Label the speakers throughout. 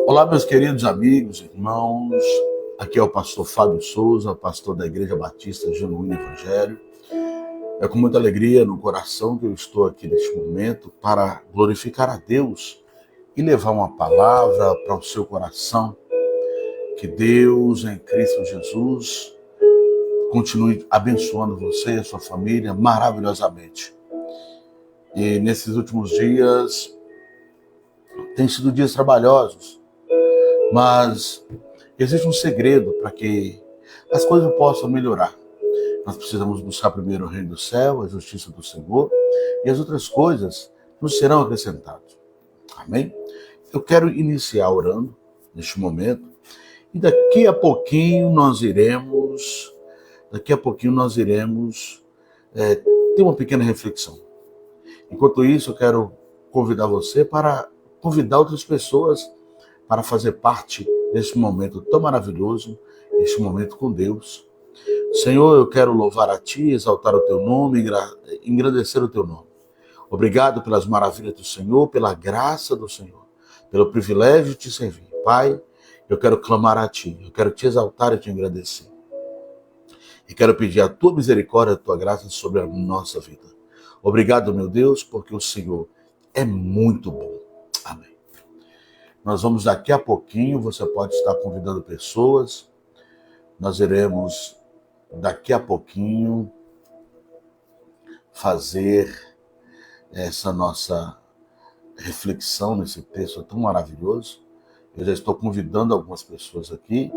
Speaker 1: Olá, meus queridos amigos, irmãos. Aqui é o pastor Fábio Souza, pastor da Igreja Batista Genuíno Evangelho. É com muita alegria no coração que eu estou aqui neste momento para glorificar a Deus e levar uma palavra para o seu coração. Que Deus, em Cristo Jesus, continue abençoando você e a sua família maravilhosamente. E nesses últimos dias, têm sido dias trabalhosos, mas existe um segredo para que as coisas possam melhorar. Nós precisamos buscar primeiro o reino do céu, a justiça do Senhor, e as outras coisas nos serão acrescentadas. Amém? Eu quero iniciar orando neste momento, e daqui a pouquinho nós iremos ter uma pequena reflexão. Enquanto isso, eu quero convidar você para convidar outras pessoas para fazer parte desse momento tão maravilhoso, este momento com Deus. Senhor, eu quero louvar a Ti, exaltar o Teu nome, engrandecer o Teu nome. Obrigado pelas maravilhas do Senhor, pela graça do Senhor, pelo privilégio de Te servir. Pai, eu quero clamar a Ti, eu quero Te exaltar e Te agradecer. E quero pedir a Tua misericórdia, a Tua graça sobre a nossa vida. Obrigado, meu Deus, porque o Senhor é muito bom. Amém. Nós vamos daqui a pouquinho, você pode estar convidando pessoas, nós iremos daqui a pouquinho fazer essa nossa reflexão nesse texto tão maravilhoso. Eu já estou convidando algumas pessoas aqui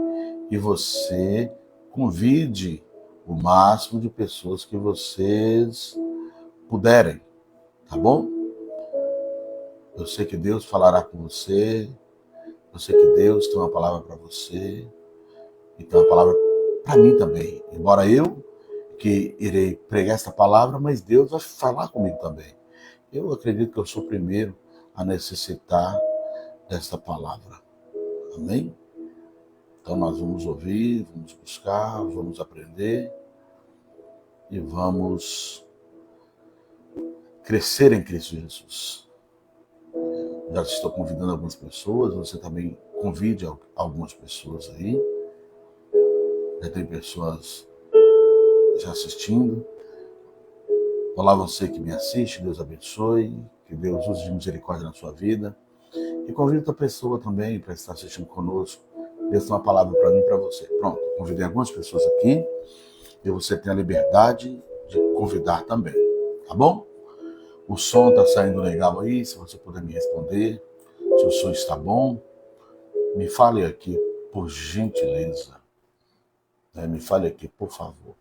Speaker 1: e você convide o máximo de pessoas que vocês puderem, tá bom? Eu sei que Deus falará com você, eu sei que Deus tem uma palavra para você e tem uma palavra para mim também. Embora eu que irei pregar esta palavra, mas Deus vai falar comigo também. Eu acredito que eu sou o primeiro a necessitar desta palavra. Amém? Então nós vamos ouvir, vamos buscar, vamos aprender e vamos crescer em Cristo Jesus. Já estou convidando algumas pessoas, você também convide algumas pessoas aí. Já tem pessoas já assistindo. Olá, você que me assiste, Deus abençoe, que Deus use de misericórdia na sua vida. E convido outra pessoa também para estar assistindo conosco. Deus tem uma palavra para mim e para você. Pronto, convidei algumas pessoas aqui e você tem a liberdade de convidar também, tá bom? O som está saindo legal aí, se você puder me responder, se o som está bom, me fale aqui, por gentileza. Me fale aqui, por favor.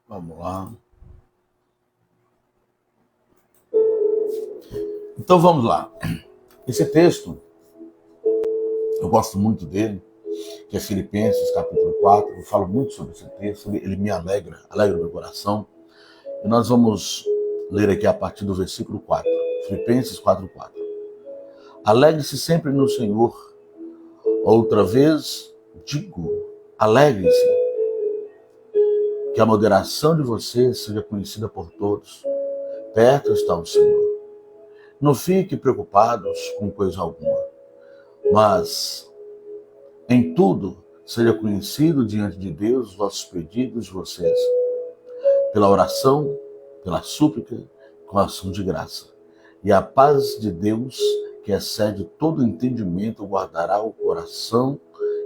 Speaker 1: Vamos lá. Então vamos lá. Esse texto, eu gosto muito dele, que é Filipenses capítulo 4. Eu falo muito sobre esse texto, ele me alegra o meu coração. E nós vamos ler aqui a partir do versículo 4. Filipenses 4:4. Alegre-se sempre no Senhor. Outra vez digo, alegre-se. Que a moderação de vocês seja conhecida por todos. Perto está o Senhor. Não fiquem preocupados com coisa alguma, mas em tudo seja conhecido diante de Deus os vossos pedidos de vocês, pela oração, pela súplica, com ação de graça. E a paz de Deus, que excede todo entendimento, guardará o coração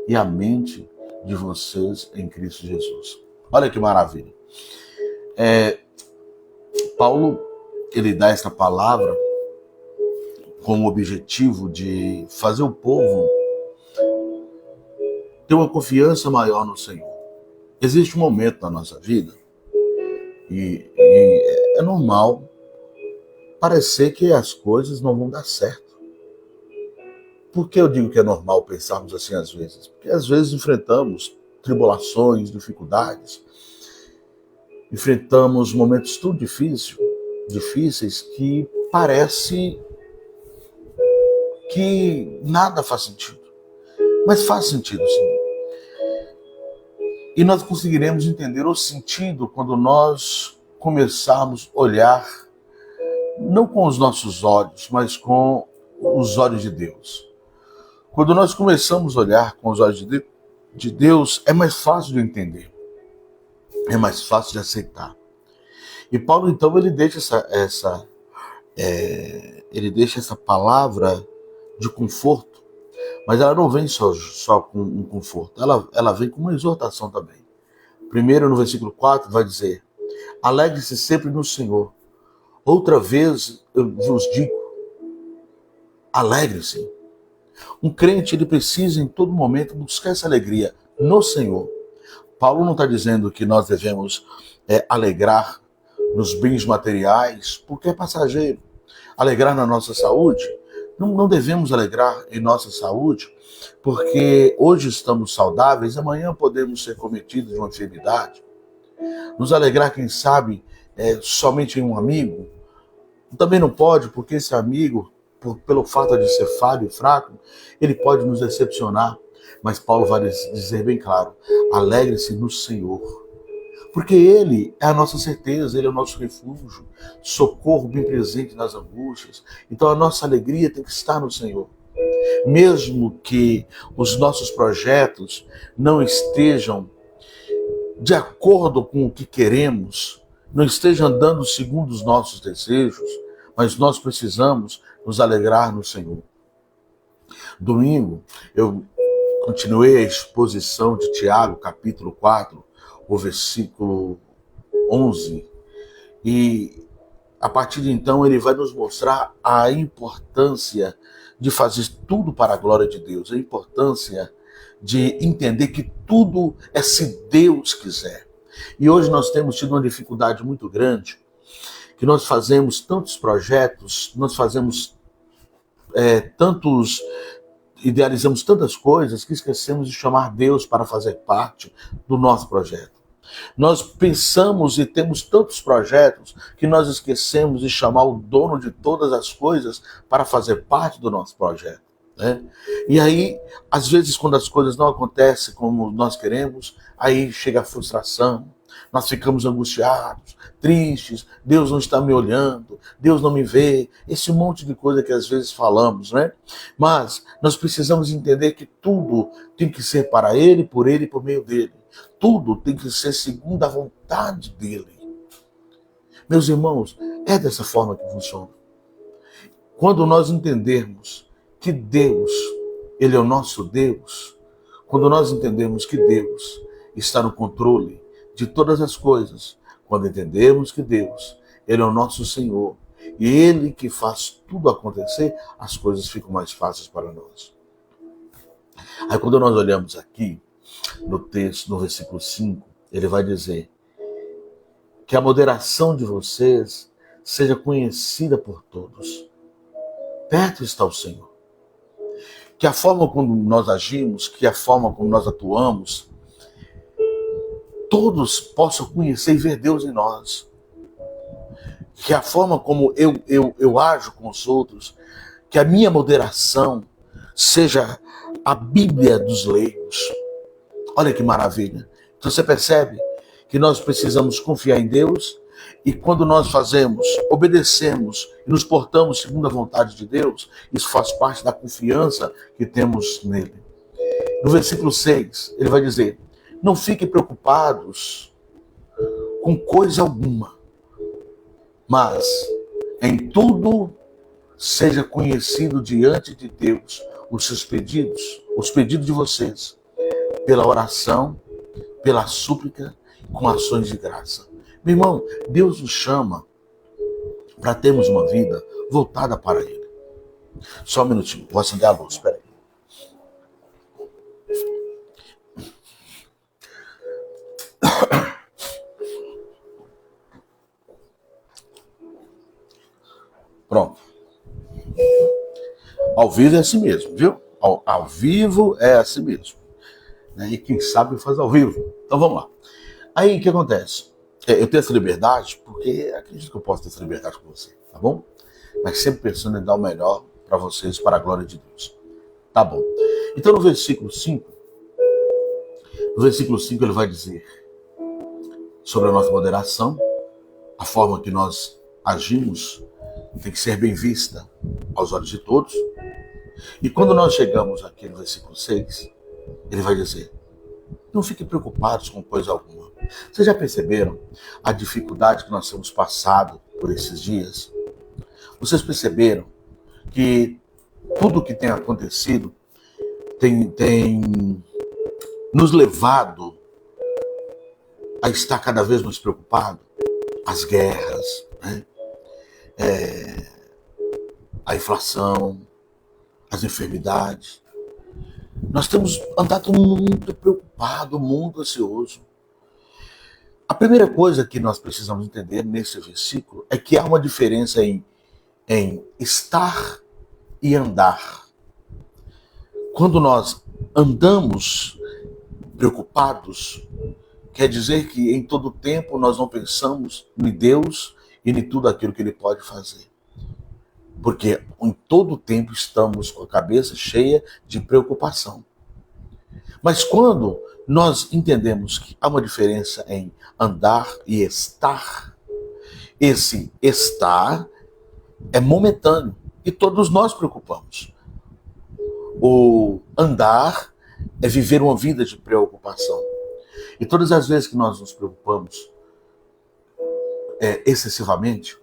Speaker 1: e a mente de vocês em Cristo Jesus. Olha que maravilha. Paulo, ele dá essa palavra com o objetivo de fazer o povo ter uma confiança maior no Senhor. Existe um momento na nossa vida e é normal parecer que as coisas não vão dar certo. Por que eu digo que é normal pensarmos assim às vezes? Porque às vezes enfrentamos tribulações, dificuldades, enfrentamos momentos tão difíceis que parece que nada faz sentido. Mas faz sentido, sim. E nós conseguiremos entender o sentido quando nós começarmos a olhar, não com os nossos olhos, mas com os olhos de Deus. Quando nós começamos a olhar com os olhos de Deus, é mais fácil de entender, é mais fácil de aceitar. E Paulo, então, ele deixa essa palavra de conforto, mas ela não vem só com um conforto, ela vem com uma exortação também. Primeiro, no versículo 4, vai dizer: alegre-se sempre no Senhor. Outra vez eu vos digo, alegre-se. Um crente, ele precisa em todo momento buscar essa alegria no Senhor. Paulo não está dizendo que nós devemos alegrar nos bens materiais, porque é passageiro. Alegrar na nossa saúde, não devemos alegrar em nossa saúde, porque hoje estamos saudáveis, amanhã podemos ser cometidos de uma enfermidade. Nos alegrar, quem sabe, somente em um amigo, também não pode, porque esse amigo, pelo fato de ser falho e fraco, ele pode nos decepcionar. Mas Paulo vai dizer bem claro: alegre-se no Senhor. Porque Ele é a nossa certeza, Ele é o nosso refúgio, socorro bem presente nas angústias. Então a nossa alegria tem que estar no Senhor. Mesmo que os nossos projetos não estejam de acordo com o que queremos, não estejam andando segundo os nossos desejos, mas nós precisamos nos alegrar no Senhor. Domingo, eu continuei a exposição de Tiago, capítulo 4, o versículo 11, e a partir de então ele vai nos mostrar a importância de fazer tudo para a glória de Deus, a importância de entender que tudo é se Deus quiser. E hoje nós temos tido uma dificuldade muito grande, que nós fazemos tantos projetos, nós fazemos idealizamos tantas coisas que esquecemos de chamar Deus para fazer parte do nosso projeto. Nós pensamos e temos tantos projetos que nós esquecemos de chamar o dono de todas as coisas para fazer parte do nosso projeto, né? E aí, às vezes, quando as coisas não acontecem como nós queremos, aí chega a frustração, nós ficamos angustiados, tristes, Deus não está me olhando, Deus não me vê, esse monte de coisa que às vezes falamos, né? Mas nós precisamos entender que tudo tem que ser para Ele, por Ele e por meio dEle. Tudo tem que ser segundo a vontade dEle. Meus irmãos, é dessa forma que funciona. Quando nós entendermos que Deus, Ele é o nosso Deus, quando nós entendemos que Deus está no controle de todas as coisas, quando entendemos que Deus, Ele é o nosso Senhor, e Ele que faz tudo acontecer, as coisas ficam mais fáceis para nós. Aí quando nós olhamos aqui, no texto, no versículo 5, ele vai dizer que a moderação de vocês seja conhecida por todos. Perto está o Senhor. Que a forma como nós agimos, que a forma como nós atuamos, todos possam conhecer e ver Deus em nós. Que a forma como eu ajo com os outros, que a minha moderação seja a Bíblia dos leigos. Olha que maravilha. Então você percebe que nós precisamos confiar em Deus, e quando nós fazemos, obedecemos e nos portamos segundo a vontade de Deus, isso faz parte da confiança que temos nele. No versículo 6, ele vai dizer: não fiquem preocupados com coisa alguma, mas em tudo seja conhecido diante de Deus os seus pedidos, os pedidos de vocês, pela oração, pela súplica, com ações de graça. Meu irmão, Deus nos chama para termos uma vida voltada para Ele. Só um minutinho, vou acender a luz, espera aí. Pronto. Ao vivo é assim mesmo, viu? Ao vivo é assim mesmo. E quem sabe faz ao vivo. Então vamos lá. Aí o que acontece? Eu tenho essa liberdade porque acredito que eu posso ter essa liberdade com você, tá bom? Mas sempre pensando em dar o melhor para vocês, para a glória de Deus. Tá bom. Então no versículo 5, No versículo 5 ele vai dizer sobre a nossa moderação, a forma que nós agimos tem que ser bem vista aos olhos de todos. E quando nós chegamos aqui no versículo 6, ele vai dizer: não fiquem preocupados com coisa alguma. Vocês já perceberam a dificuldade que nós temos passado por esses dias? Vocês perceberam que tudo o que tem acontecido tem nos levado a estar cada vez mais preocupados? As guerras, né? A inflação, as enfermidades. Nós temos andado muito preocupados, muito ansioso. A primeira coisa que nós precisamos entender nesse versículo é que há uma diferença em estar e andar. Quando nós andamos preocupados, quer dizer que em todo tempo nós não pensamos em Deus e em tudo aquilo que Ele pode fazer. Porque em todo tempo estamos com a cabeça cheia de preocupação. Mas quando nós entendemos que há uma diferença em andar e estar, esse estar é momentâneo e todos nós preocupamos. O andar é viver uma vida de preocupação. E todas as vezes que nós nos preocupamos excessivamente,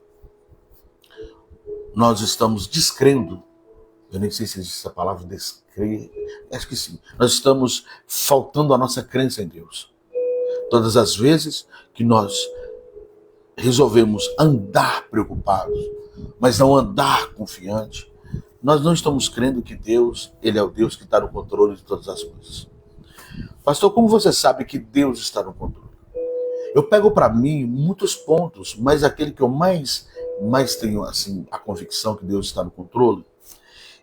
Speaker 1: nós estamos descrendo, eu nem sei se existe essa palavra, descrer, acho que sim, nós estamos faltando a nossa crença em Deus. Todas as vezes que nós resolvemos andar preocupados, mas não andar confiante, nós não estamos crendo que Deus, Ele é o Deus que está no controle de todas as coisas. Pastor, como você sabe que Deus está no controle? Eu pego para mim muitos pontos, mas aquele que eu mais tenho assim a convicção que Deus está no controle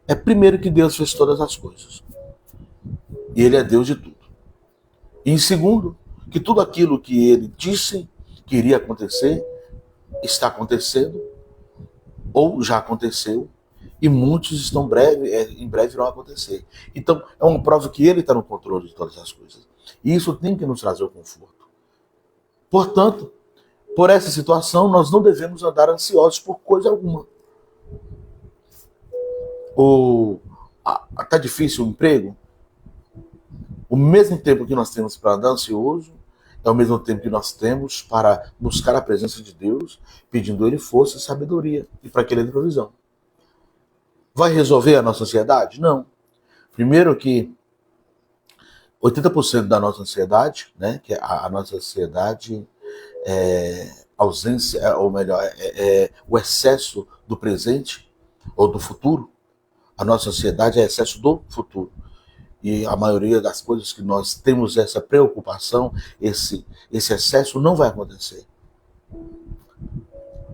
Speaker 1: é, primeiro, que Deus fez todas as coisas. E Ele é Deus de tudo. E em segundo, que tudo aquilo que Ele disse que iria acontecer, está acontecendo, ou já aconteceu, e muitos estão em breve vão acontecer. Então, é uma prova que Ele está no controle de todas as coisas. E isso tem que nos trazer o conforto. Portanto, por essa situação, nós não devemos andar ansiosos por coisa alguma. Está difícil o emprego? O mesmo tempo que nós temos para andar ansioso, é o mesmo tempo que nós temos para buscar a presença de Deus, pedindo a Ele força e sabedoria, e para que Ele dê provisão. Vai resolver a nossa ansiedade? Não. Primeiro que 80% da nossa ansiedade, né, que a nossa ansiedade ausência, ou melhor, o excesso do presente ou do futuro. A nossa ansiedade é excesso do futuro. E a maioria das coisas que nós temos essa preocupação, esse excesso não vai acontecer.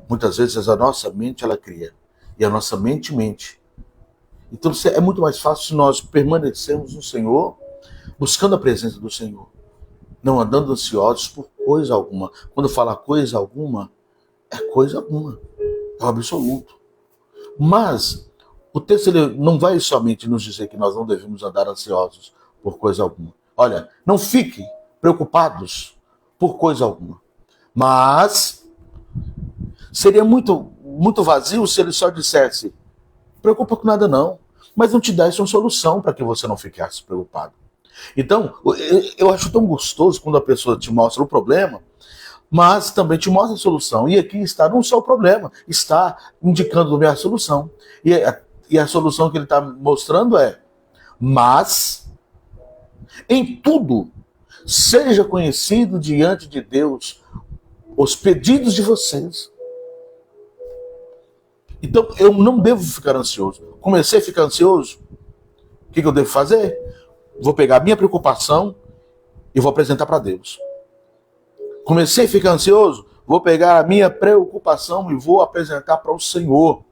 Speaker 1: Muitas vezes a nossa mente ela cria. E a nossa mente mente. Então é muito mais fácil se nós permanecermos no Senhor, buscando a presença do Senhor. Não andando ansiosos por coisa alguma. Quando fala coisa alguma, é coisa alguma. É o absoluto. Mas o texto ele não vai somente nos dizer que nós não devemos andar ansiosos por coisa alguma. Olha, não fiquem preocupados por coisa alguma. Mas seria muito vazio se ele só dissesse: preocupa com nada não, mas não te desse uma solução para que você não ficasse preocupado. Então, eu acho tão gostoso quando a pessoa te mostra o problema, mas também te mostra a solução. E aqui está não só o problema, está indicando a solução. E a solução que ele está mostrando é: mas em tudo seja conhecido diante de Deus os pedidos de vocês. Então, eu não devo ficar ansioso. Comecei a ficar ansioso, o que eu devo fazer? Vou pegar a minha preocupação e vou apresentar para Deus. Comecei a ficar ansioso, vou pegar a minha preocupação e vou apresentar para o Senhor.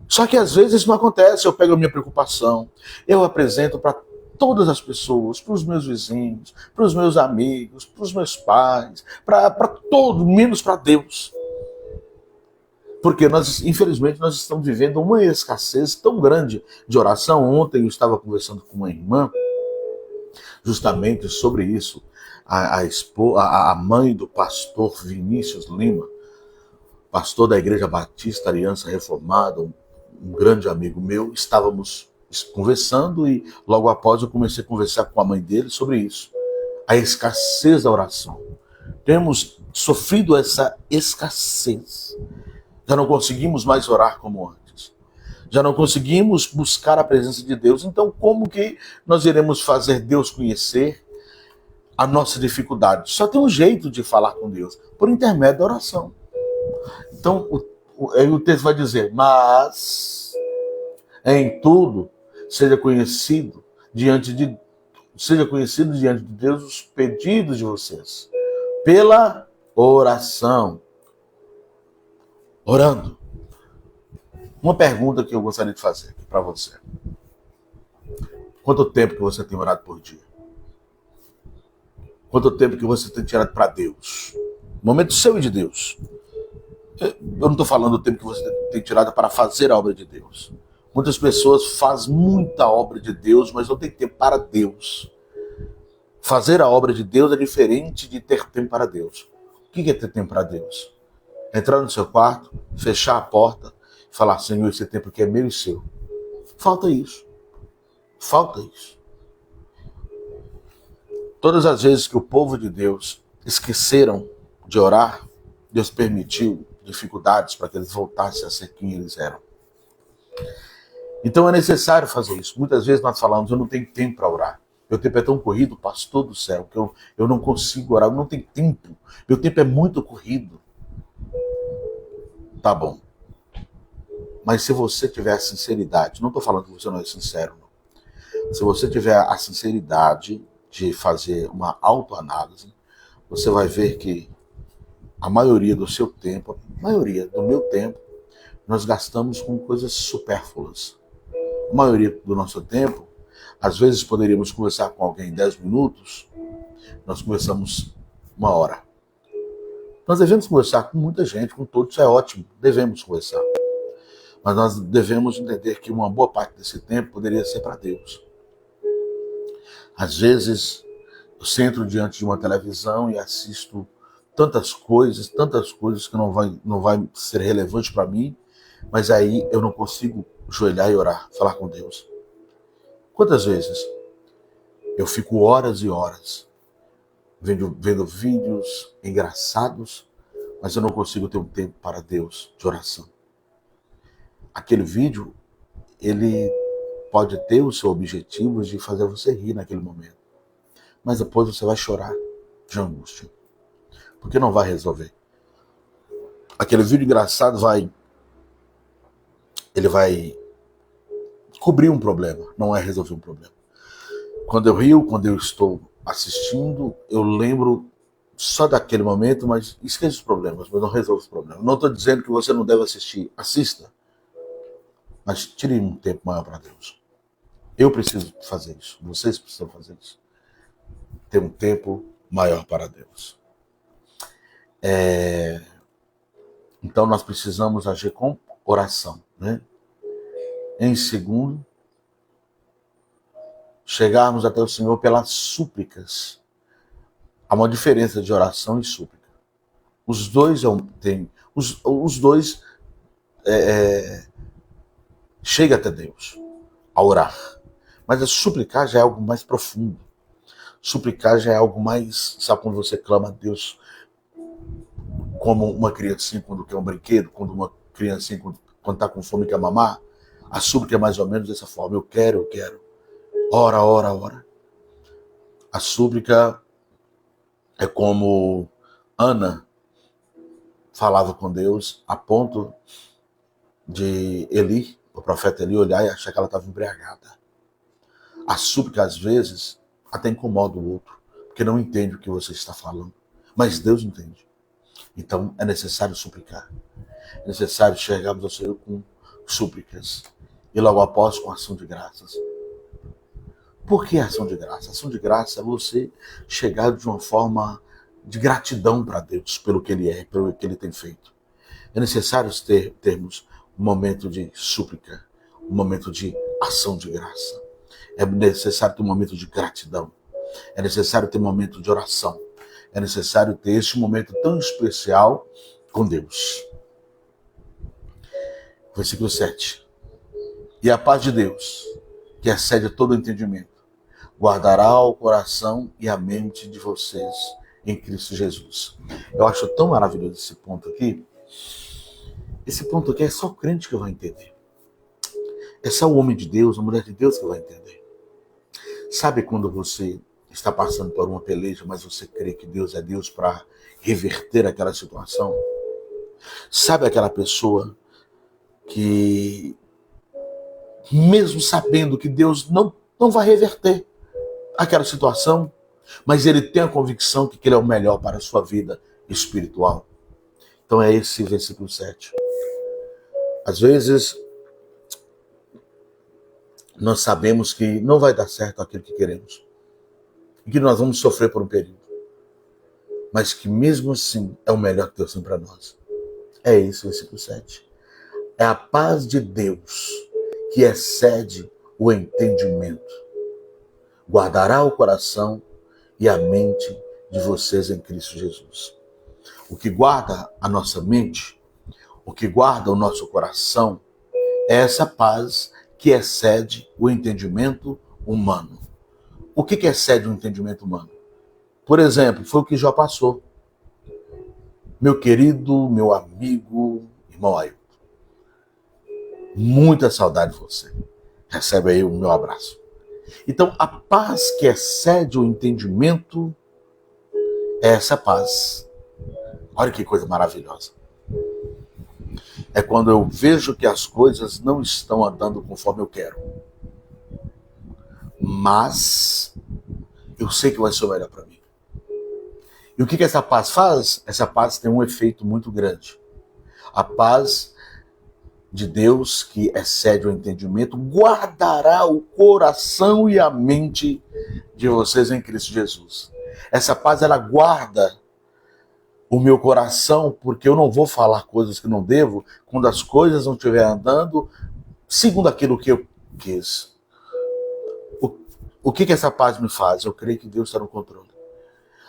Speaker 1: Só que às vezes isso não acontece. Eu pego a minha preocupação, eu apresento para todas as pessoas, para os meus vizinhos, para os meus amigos, para os meus pais, para todo, menos para Deus. Porque infelizmente, nós estamos vivendo uma escassez tão grande de oração. Ontem eu estava conversando com uma irmã justamente sobre isso. A mãe do pastor Vinícius Lima, pastor da Igreja Batista Aliança Reformada, um grande amigo meu, estávamos conversando e logo após eu comecei a conversar com a mãe dele sobre isso. A escassez da oração. Temos sofrido essa escassez. Já não conseguimos mais orar como antes. Já não conseguimos buscar a presença de Deus. Então, como que nós iremos fazer Deus conhecer a nossa dificuldade? Só tem um jeito de falar com Deus, por intermédio da oração. Então, o texto vai dizer, mas em tudo seja conhecido diante de Deus os pedidos de vocês, pela oração. Orando. Uma pergunta que eu gostaria de fazer para você. Quanto tempo que você tem orado por dia? Quanto tempo que você tem tirado para Deus? Momento seu e de Deus. Eu não estou falando do tempo que você tem tirado para fazer a obra de Deus. Muitas pessoas fazem muita obra de Deus, mas não tem tempo para Deus. Fazer a obra de Deus é diferente de ter tempo para Deus. O que é ter tempo para Deus? Entrar no seu quarto, fechar a porta e falar, Senhor, esse tempo aqui é meu e seu. Falta isso. Falta isso. Todas as vezes que o povo de Deus esqueceram de orar, Deus permitiu dificuldades para que eles voltassem a ser quem eles eram. Então é necessário fazer isso. Muitas vezes nós falamos, eu não tenho tempo para orar. Meu tempo é tão corrido, pastor do céu, que eu não consigo orar, eu não tenho tempo. Meu tempo é muito corrido. Tá bom. Mas se você tiver a sinceridade, não estou falando que você não é sincero, não. Se você tiver a sinceridade de fazer uma autoanálise, você vai ver que a maioria do seu tempo, a maioria do meu tempo, nós gastamos com coisas supérfluas. A maioria do nosso tempo, às vezes poderíamos conversar com alguém 10 minutos, nós conversamos 1 hora. Nós devemos conversar com muita gente, com todos, isso é ótimo, devemos conversar. Mas nós devemos entender que uma boa parte desse tempo poderia ser para Deus. Às vezes, eu sento diante de uma televisão e assisto tantas coisas que não vai ser relevante para mim, mas aí eu não consigo ajoelhar e orar, falar com Deus. Quantas vezes eu fico horas e horas vendo vídeos engraçados, mas eu não consigo ter um tempo para Deus de oração. Aquele vídeo, ele pode ter o seu objetivo de fazer você rir naquele momento, mas depois você vai chorar de angústia, porque não vai resolver. Aquele vídeo engraçado ele vai cobrir um problema, não é resolver um problema. Quando eu rio, quando eu estou assistindo, eu lembro só daquele momento, mas esqueço os problemas, mas não resolvo os problemas. Não estou dizendo que você não deve assistir, assista, mas tire um tempo maior para Deus. Eu preciso fazer isso, vocês precisam fazer isso. Ter um tempo maior para Deus. Então nós precisamos agir com oração, né? Em segundo, chegarmos até o Senhor pelas súplicas. Há uma diferença de oração e súplica. Os dois chegam até Deus a orar. Mas a suplicar já é algo mais profundo. Suplicar já é algo mais, sabe, quando você clama a Deus como uma criancinha quando quer um brinquedo, quando uma criancinha quando está com fome quer mamar. A súplica é mais ou menos dessa forma. Eu quero. Ora, ora, ora. A súplica é como Ana falava com Deus a ponto de Eli, o profeta Eli, olhar e achar que ela estava embriagada. A súplica, às vezes, até incomoda o outro, porque não entende o que você está falando. Mas Deus entende. Então, é necessário suplicar. É necessário chegarmos ao Senhor com súplicas. E logo após, com ação de graças. Por que ação de graça? Ação de graça é você chegar de uma forma de gratidão para Deus, pelo que Ele é, pelo que Ele tem feito. É necessário termos um momento de súplica, um momento de ação de graça. É necessário ter um momento de gratidão. É necessário ter momento de oração. É necessário ter este momento tão especial com Deus. Versículo 7. E a paz de Deus, que excede todo entendimento, guardará o coração e a mente de vocês em Cristo Jesus. Eu acho tão maravilhoso esse ponto aqui. Esse ponto aqui é só o crente que vai entender. É só o homem de Deus, a mulher de Deus que vai entender. Sabe quando você está passando por uma peleja, mas você crê que Deus é Deus para reverter aquela situação? Sabe aquela pessoa que, mesmo sabendo que Deus não vai reverter aquela situação, mas ele tem a convicção que ele é o melhor para a sua vida espiritual? Então é esse versículo 7. Às vezes, nós sabemos que não vai dar certo aquilo que queremos, e que nós vamos sofrer por um período, mas que mesmo assim é o melhor que Deus tem para nós. É esse o versículo 7. É a paz de Deus que excede o entendimento. Guardará o coração e a mente de vocês em Cristo Jesus. O que guarda a nossa mente, o que guarda o nosso coração, é essa paz que excede o entendimento humano. O que excede o entendimento humano? Por exemplo, foi o que Jó passou. Meu querido, meu amigo, irmão Ailton, muita saudade de você. Recebe aí o meu abraço. Então, a paz que excede o entendimento é essa paz. Olha que coisa maravilhosa. É quando eu vejo que as coisas não estão andando conforme eu quero, mas eu sei que vai ser o melhor para mim. E o que essa paz faz? Essa paz tem um efeito muito grande. A paz de Deus, que excede o entendimento, guardará o coração e a mente de vocês em Cristo Jesus. Essa paz, ela guarda o meu coração, porque eu não vou falar coisas que não devo, quando as coisas não estiverem andando segundo aquilo que eu quis. O que essa paz me faz? Eu creio que Deus está no controle.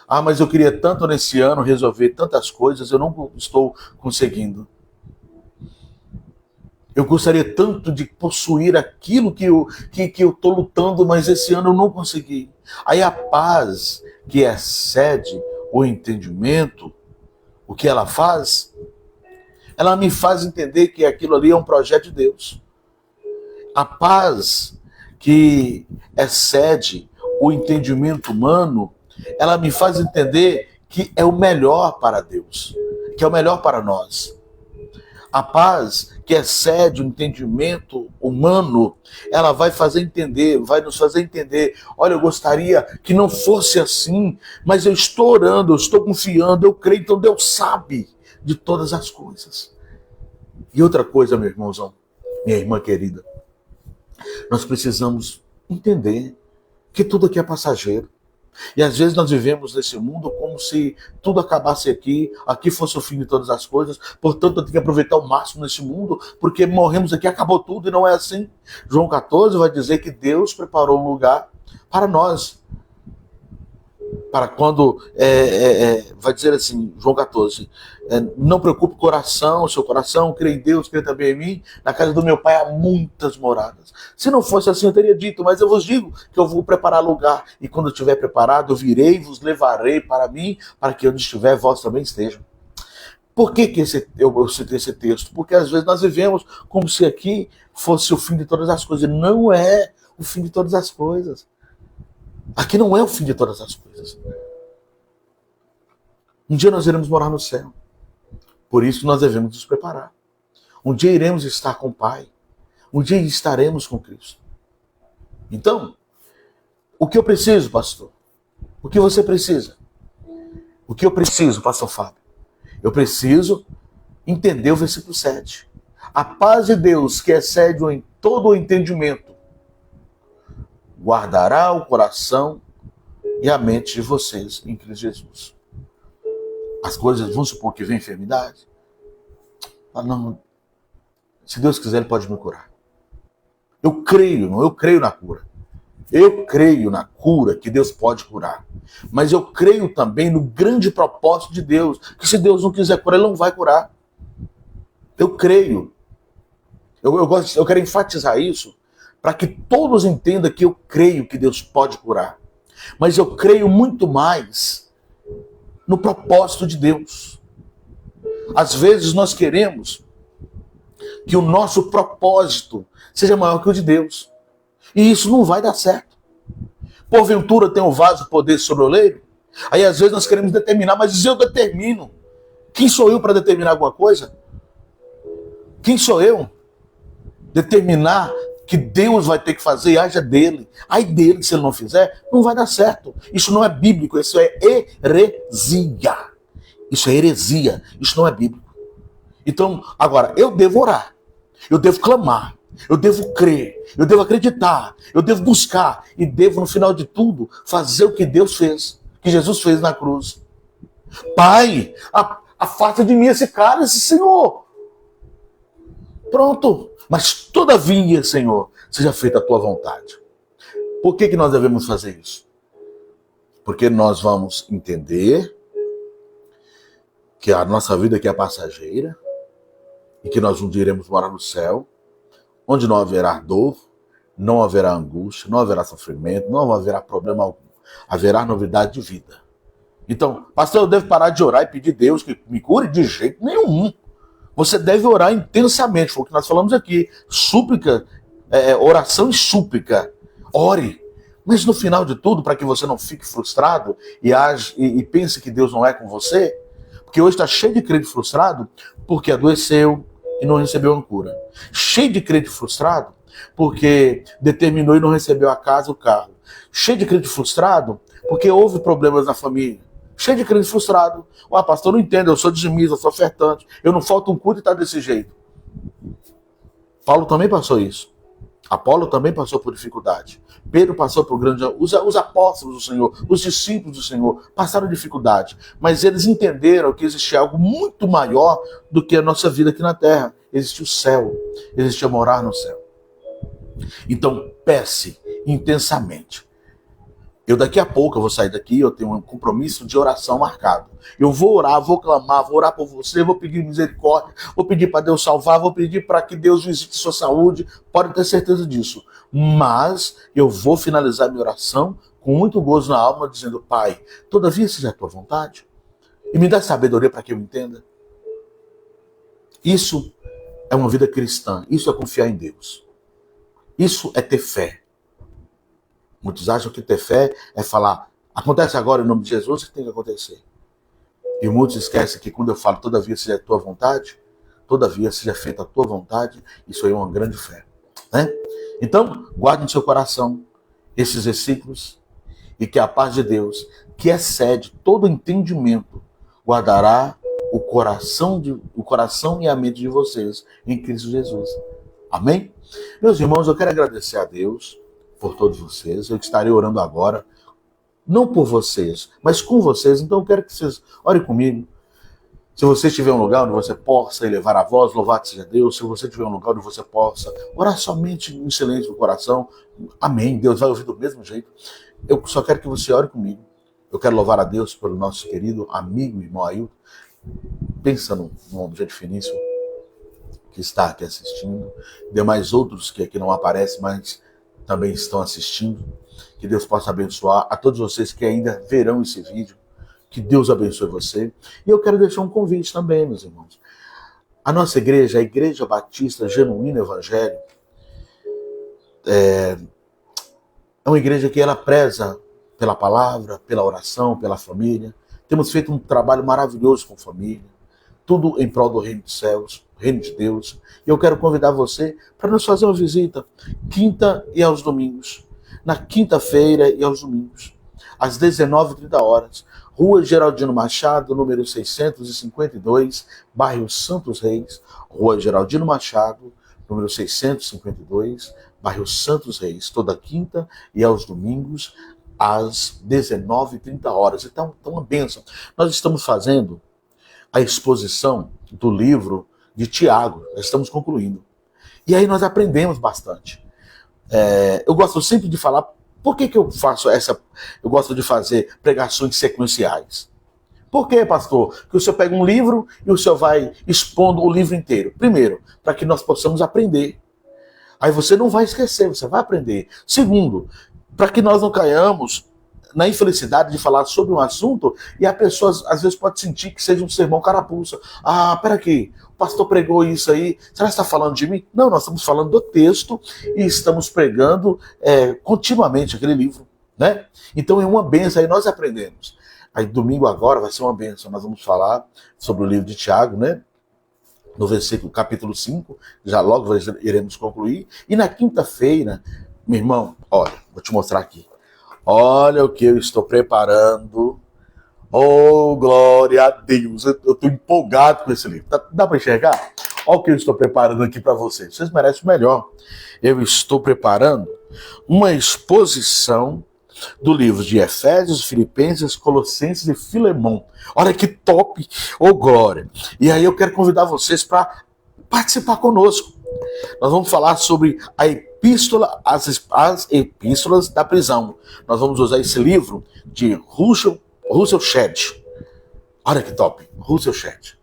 Speaker 1: Ah, mas eu queria tanto nesse ano resolver tantas coisas, eu não estou conseguindo. Eu gostaria tanto de possuir aquilo que eu estou lutando, mas esse ano eu não consegui. Aí a paz que excede o entendimento, o que ela faz? Ela me faz entender que aquilo ali é um projeto de Deus. A paz que excede o entendimento humano, ela me faz entender que é o melhor para Deus, que é o melhor para nós. A paz que excede o entendimento humano, ela vai fazer entender, vai nos fazer entender, olha, eu gostaria que não fosse assim, mas eu estou orando, eu estou confiando, eu creio, então Deus sabe de todas as coisas. E outra coisa, meu irmãozão, minha irmã querida, nós precisamos entender que tudo aqui é passageiro. E às vezes nós vivemos nesse mundo como se tudo acabasse aqui fosse o fim de todas as coisas, portanto eu tenho que aproveitar o máximo nesse mundo, porque morremos aqui, acabou tudo, e não é assim. João 14 vai dizer que Deus preparou um lugar para nós. Para quando, vai dizer assim, João 14, não preocupe o seu coração, crê em Deus, crê também em mim, na casa do meu pai há muitas moradas. Se não fosse assim eu teria dito, mas eu vos digo que eu vou preparar lugar, e quando eu estiver preparado eu virei e vos levarei para mim, para que onde estiver vós também estejam. Por que eu citei esse texto? Porque às vezes nós vivemos como se aqui fosse o fim de todas as coisas, e não é o fim de todas as coisas. Aqui não é o fim de todas as coisas. Um dia nós iremos morar no céu. Por isso nós devemos nos preparar. Um dia iremos estar com o Pai. Um dia estaremos com Cristo. Então, o que eu preciso, pastor? O que você precisa? O que eu preciso, pastor Fábio? Eu preciso entender o versículo 7. A paz de Deus, que excede todo o entendimento, guardará o coração e a mente de vocês em Cristo Jesus. As coisas, vamos supor que vem enfermidade. Não, se Deus quiser, Ele pode me curar. Eu creio na cura. Eu creio na cura, que Deus pode curar. Mas eu creio também no grande propósito de Deus, que se Deus não quiser curar, Ele não vai curar. Eu creio. Eu quero enfatizar isso para que todos entendam que eu creio que Deus pode curar. Mas eu creio muito mais no propósito de Deus. Às vezes nós queremos que o nosso propósito seja maior que o de Deus. E isso não vai dar certo. Porventura tem o vaso poder sobre o oleiro? Aí às vezes nós queremos determinar, mas eu determino. Quem sou eu para determinar alguma coisa? Quem sou eu? Determinar que Deus vai ter que fazer e haja dele. Aí dele, se ele não fizer, não vai dar certo. Isso não é bíblico, isso é heresia. Isso é heresia, isso não é bíblico. Então, agora, eu devo orar, eu devo clamar, eu devo crer, eu devo acreditar, eu devo buscar e devo, no final de tudo, fazer o que Deus fez, que Jesus fez na cruz. Pai, afasta de mim esse cálice, Senhor. Pronto. Mas todavia, Senhor, seja feita a tua vontade. Por que nós devemos fazer isso? Porque nós vamos entender que a nossa vida aqui é passageira e que nós um dia iremos morar no céu, onde não haverá dor, não haverá angústia, não haverá sofrimento, não haverá problema algum. Haverá novidade de vida. Então, pastor, eu devo parar de orar e pedir a Deus que me cure? De jeito nenhum. Você deve orar intensamente, foi o que nós falamos aqui. Súplica, oração e súplica. Ore. Mas no final de tudo, para que você não fique frustrado e pense que Deus não é com você, porque hoje está cheio de crente frustrado porque adoeceu e não recebeu uma cura. Cheio de crente frustrado porque determinou e não recebeu a casa, o carro. Cheio de crente frustrado porque houve problemas na família. Cheio de crente frustrado. Pastor, não entendo, eu sou dizimista, eu sou ofertante, eu não falto um culto e está desse jeito. Paulo também passou isso. Apolo também passou por dificuldade. Pedro passou por grande... Os apóstolos do Senhor, os discípulos do Senhor passaram dificuldade. Mas eles entenderam que existia algo muito maior do que a nossa vida aqui na terra. Existia o céu. Existia morar no céu. Então, peça intensamente. Eu daqui a pouco eu vou sair daqui, eu tenho um compromisso de oração marcado. Eu vou orar, vou clamar, vou orar por você, vou pedir misericórdia, vou pedir para Deus salvar, vou pedir para que Deus visite sua saúde, pode ter certeza disso. Mas eu vou finalizar minha oração com muito gozo na alma, dizendo, Pai, todavia seja a tua vontade, e me dá sabedoria para que eu entenda. Isso é uma vida cristã, isso é confiar em Deus. Isso é ter fé. Muitos acham que ter fé é falar, acontece agora em nome de Jesus, o que tem que acontecer? E muitos esquecem que quando eu falo, todavia seja a tua vontade, todavia seja feita a tua vontade, isso aí é uma grande fé. Né? Então, guarde no seu coração esses versículos e que a paz de Deus, que excede todo entendimento, guardará o coração e a mente de vocês em Cristo Jesus. Amém? Meus irmãos, eu quero agradecer a Deus por todos vocês. Eu estarei orando agora, não por vocês, mas com vocês. Então eu quero que vocês orem comigo. Se você estiver em um lugar onde você possa elevar a voz, louvado seja Deus. Se você estiver em um lugar onde você possa orar somente em silêncio do coração, amém, Deus vai ouvir do mesmo jeito. Eu só quero que você ore comigo. Eu quero louvar a Deus pelo nosso querido amigo e irmão Ailton. Pensa num objeto finíssimo que está aqui assistindo. Demais outros que aqui não aparecem, mas também estão assistindo. Que Deus possa abençoar a todos vocês que ainda verão esse vídeo. Que Deus abençoe você. E eu quero deixar um convite também, meus irmãos. A nossa igreja, a Igreja Batista Genuíno Evangelho, é uma igreja que ela preza pela palavra, pela oração, pela família. Temos feito um trabalho maravilhoso com família. Tudo em prol do reino dos céus, reino de Deus. E eu quero convidar você para nos fazer uma visita quinta e aos domingos. Na quinta-feira e aos domingos, às 19h30, Rua Geraldino Machado, número 652, bairro Santos Reis. Rua Geraldino Machado, número 652, bairro Santos Reis. Toda quinta e aos domingos, às 19h30. Então, uma bênção. Nós estamos fazendo a exposição do livro de Tiago. Nós estamos concluindo. E aí nós aprendemos bastante. Eu gosto sempre de falar Por que eu faço eu gosto de fazer pregações sequenciais? Por que, pastor? Que o senhor pega um livro e o senhor vai expondo o livro inteiro. Primeiro, para que nós possamos aprender. Aí você não vai esquecer, você vai aprender. Segundo, para que nós não caiamos na infelicidade de falar sobre um assunto e a pessoa às vezes pode sentir que seja um sermão carapuça. Ah, peraí, o pastor pregou isso aí, será que está falando de mim? Não, nós estamos falando do texto e estamos pregando continuamente aquele livro, né? Então é uma bênção, aí nós aprendemos. Aí domingo agora vai ser uma bênção, nós vamos falar sobre o livro de Tiago, né? No versículo capítulo 5, já logo iremos concluir. E na quinta-feira, meu irmão, olha, vou te mostrar aqui. Olha o que eu estou preparando. Oh, glória a Deus. Eu estou empolgado com esse livro. Dá para enxergar? Olha o que eu estou preparando aqui para vocês. Vocês merecem o melhor. Eu estou preparando uma exposição do livro de Efésios, Filipenses, Colossenses e Filemão. Olha que top! Oh, glória! E aí eu quero convidar vocês para participar conosco. Nós vamos falar sobre a epístola, as epístolas da prisão. Nós vamos usar esse livro de Russell Shedd. Olha que top! Russell Shedd.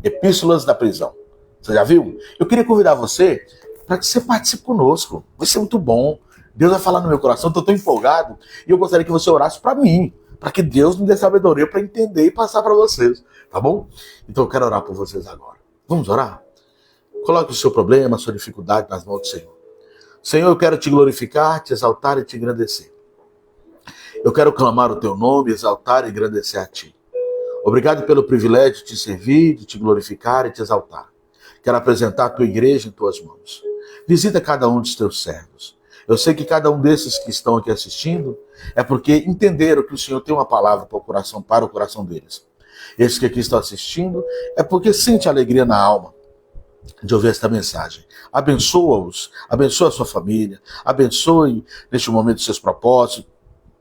Speaker 1: Epístolas da prisão. Você já viu? Eu queria convidar você para que você participe conosco. Vai ser muito bom. Deus vai falar no meu coração, eu estou empolgado. E eu gostaria que você orasse para mim, para que Deus me dê sabedoria para entender e passar para vocês. Tá bom? Então eu quero orar por vocês agora. Vamos orar? Coloque o seu problema, a sua dificuldade nas mãos do Senhor. Senhor, eu quero te glorificar, te exaltar e te engrandecer. Eu quero clamar o teu nome, exaltar e engrandecer a ti. Obrigado pelo privilégio de te servir, de te glorificar e te exaltar. Quero apresentar a tua igreja em tuas mãos. Visita cada um dos teus servos. Eu sei que cada um desses que estão aqui assistindo é porque entenderam que o Senhor tem uma palavra para o coração deles. Esses que aqui estão assistindo é porque sente alegria na alma de ouvir esta mensagem. Abençoa-os, abençoa a sua família, abençoe neste momento seus propósitos,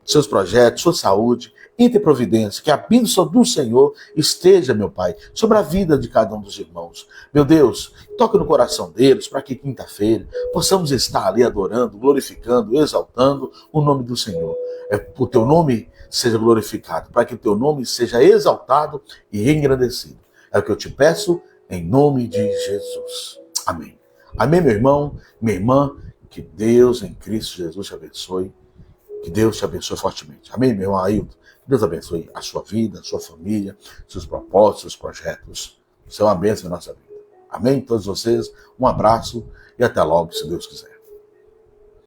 Speaker 1: seus projetos, sua saúde, entre providência, que a bênção do Senhor esteja, meu Pai, sobre a vida de cada um dos irmãos. Meu Deus, toque no coração deles para que quinta-feira possamos estar ali adorando, glorificando, exaltando o nome do Senhor. O teu nome seja glorificado, para que o teu nome seja exaltado e engrandecido. É o que eu te peço, em nome de Jesus. Amém. Amém, meu irmão, minha irmã, que Deus em Cristo Jesus te abençoe. Que Deus te abençoe fortemente. Amém, meu irmão Ailton? Deus abençoe a sua vida, a sua família, seus propósitos, seus projetos. Isso é uma bênção na nossa vida. Amém? Todos vocês, um abraço e até logo, se Deus quiser.